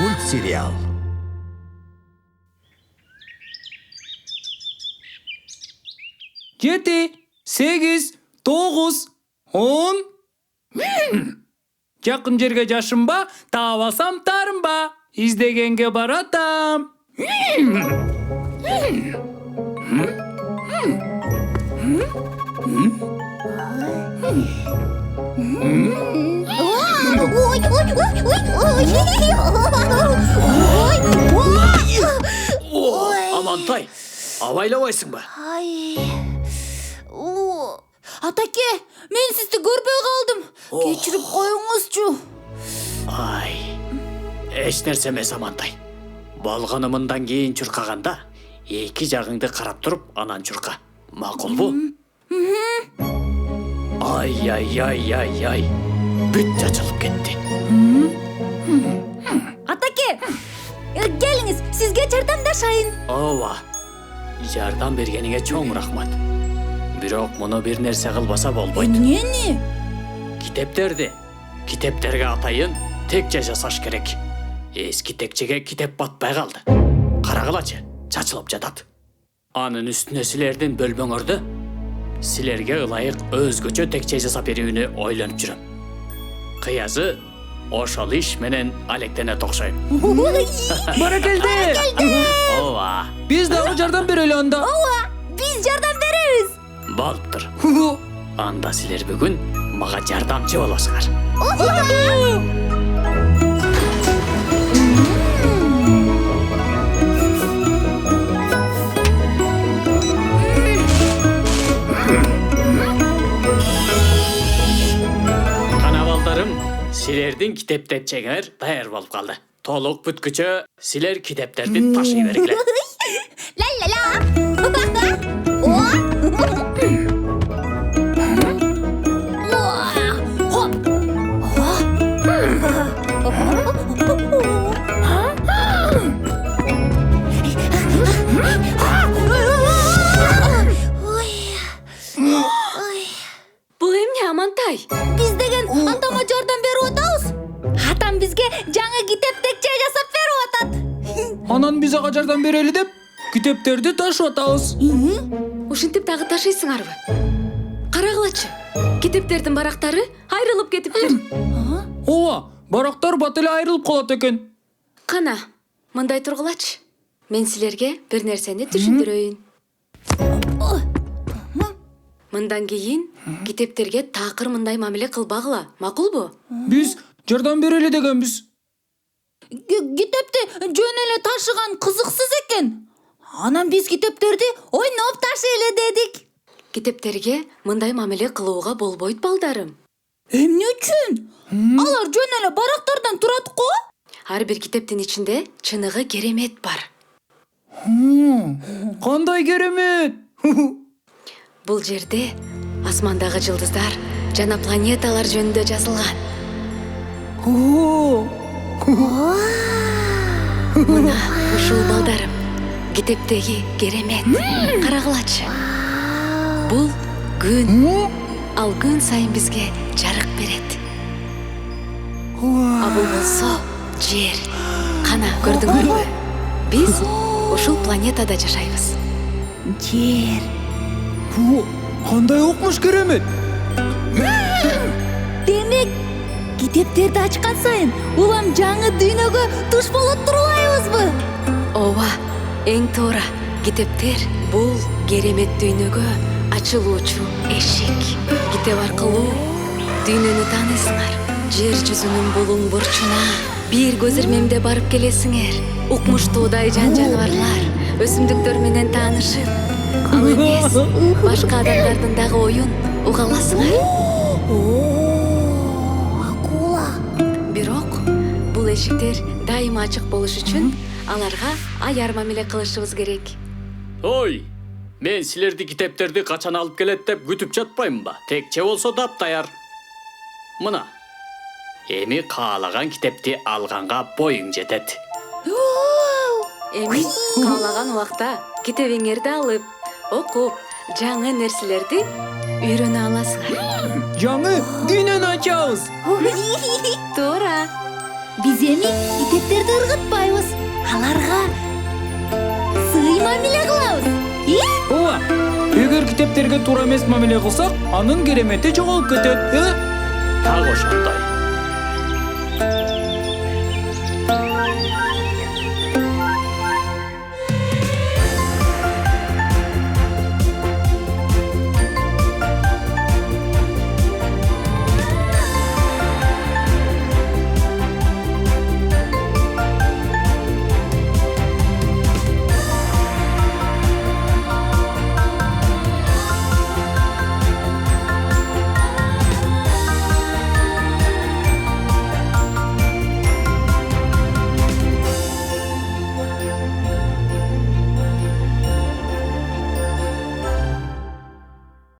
Мультсериал. Жети, сегиз, тогуз, он. Жакын жерге жашынба, таабасам тарынба. Издегенге баратам. Амантай, абайлабайсың ба? Атаке, мен сізді көрбей қалдым. Кечіріп қойыңызчу. Ай, эч нерсе эмес Амантай. Болгонумундан кийин чуркаганда эки жагыңды карап туруп анан чурка. Макулбу? Ай. Бүт чачылып кетти. Атаке, келіңіз, сізге жардамдашайын. Ооба. Жардам бергениңе чоң рахмат. Бирок муну бир нерсе кылбаса болбойт. Эмнени? Китептерге атайын текче жасаш керек. Эски текчеге китеп батпай калды. Карагылачы, чачылып жатат. Анын үстүнө силердин бөлмөңөрдө силерге ылайык өзгөчө текче жасап берүүнү ойлонуп жүрөм. Кыязы ошол иш менен алектене окшойм. Баракелде. Ооба. Биз дагы жардам берели анда. Біз жардам беребиз. Болуптур. Анда силер бүгүн мага жардамчы болосуңар. Силердин китептечеңер даяр болуп калды. Толук бүткүчө силер китептерди ташый бергиле. Бул эмне, Амантай? Биз деген атама жардам берип атабыз. Атам бизге жаңы китеп текче жасап берип атат. Анан биз ага жардам берели деп китептерди ташып атабыз. Ушинтип дагы ташыйсыңарбы? Карагылачы. Китептердин барактары айрылып кетиптир. Ооба, барактар бат эле айрылып калат экен. Кана, мындай тургулачы. Мен силерге бир нерсени түшүндүрөйүн. Мындан кийин китептерге такыр мындай мамиле кылбагыла, макулбу? Биз жардам берели дегенбиз. Китепти жөн эле ташыган кызыксыз экен. Анан биз китептерди ойноп ташыйлы дедик. Китептерге мындай мамиле кылууга болбойт, балдарым. Эмне үчүн? Алар жөн эле барактардан турат го? Ар бир китептин ичинде чыныгы керемет бар. Кандай керемет. Бул жерде асмандагы жылдыздар жана планеталар жөнүндө жазылган. Мына ушул, балдарым, китептеги керемет. Карагылачы. Бул күн. Ал күн сайын бизге жарык берет. А бул болсо жер. Кана, көрдүңөрбү? Биз ушул планетада жашайбыз. Жер. Кандай окмуш керемет. Демек, китептерди ачкан сайын улам жаңы дүйнөгө туш болуп турбайбызбы? Ооба, эң туура. Китептер бул керемет дүйнөгө ачылуучу эшик. Китеп аркылуу дүйнөнү тааныйсыңар. Жер жүзүнүн булуң бурчуна бир көз ирмемде барып келесиңер. Укмуштуудай жан-жаныбарлар, өсүмдүктөр менен таанышып, ал эмес, башка адамдардын дагы оюн уга аласыңар. Акула. Бирок бул эшиктер дайыма ачык болуш үчүн аларга аяр мамиле кылышыбыз керек. Ой, мен силерди китептерди качан алып келет деп күтүп жатпаймынбы? Текче болсо таптаяр. Мына, эми каалаган китепти алганга боюң жетет. Эми каалаган убакта китебиңерди алып, окуп, жаңы нерселерди үйрөнө аласыңар. Жаңы дүйнөнү ачабыз. Туура. Биз эми китептерди ыргыт мамиле кылабыз. ооба, эгер китептерге туура эмес мамиле кылсак, анын керемети жоголуп кетет. Так ошондой.